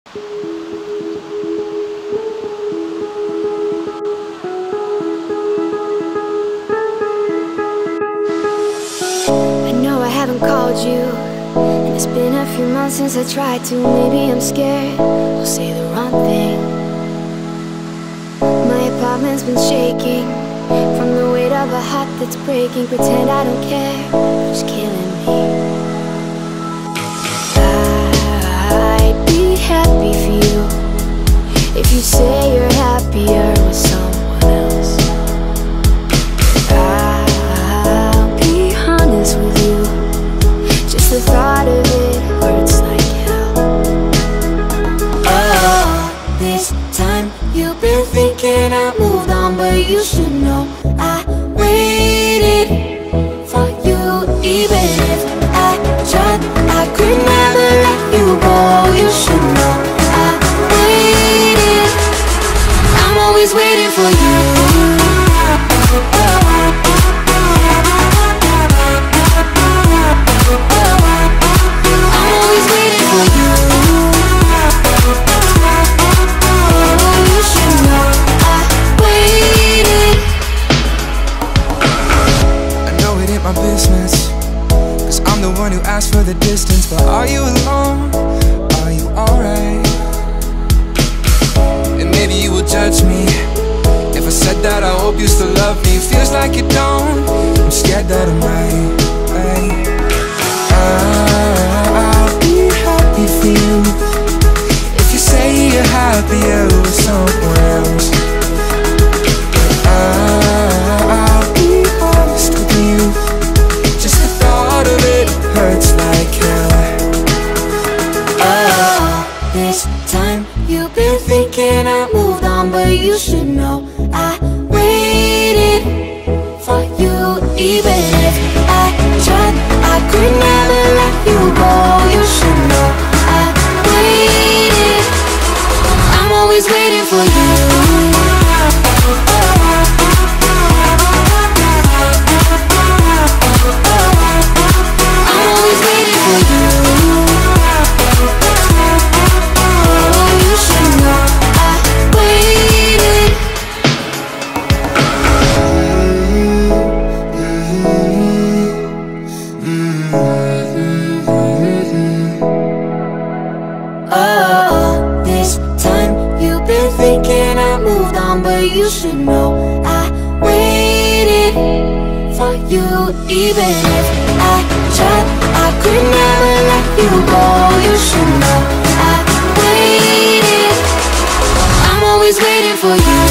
I know I haven't called you, and it's been a few months since I tried to. Maybe I'm scared I'll say the wrong thing. My apartment's been shaking from the weight of a heart that's breaking. Pretend I don't care, it's killing me. I'd be happy for you if you say you're happier with someone else. I'll be honest with you, just the thought of it hurts like hell. Oh, this time you've been thinking I moved on, but you should know I waited for you. Even if I tried, I could never let you go. You should know I waited. I'm always waiting for you. I'm always waiting for you. Oh, you should know I waited. I know it ain't my business, 'cause I'm the one who asked for the distance. But are you alone? Are you alright? And maybe you will judge me if I said that I hope you still love me. Feels like you don't, I'm scared that I might. I'll be happy for you if you say you're happier with someone else. I'll be honest with you, just the thought of it hurts like hell. Oh, this time you've been thinking I moved on, but you should know I waited for you. Even if I tried, I could never let you go. You should know I waited. I'm always waiting for you. I'm always waiting for you. Oh, you should know I waited. Oh, this time you've been thinking I moved on, but you should know I waited for you. Even if I tried, I could never let you go. You should know I waited. I'm always waiting for you.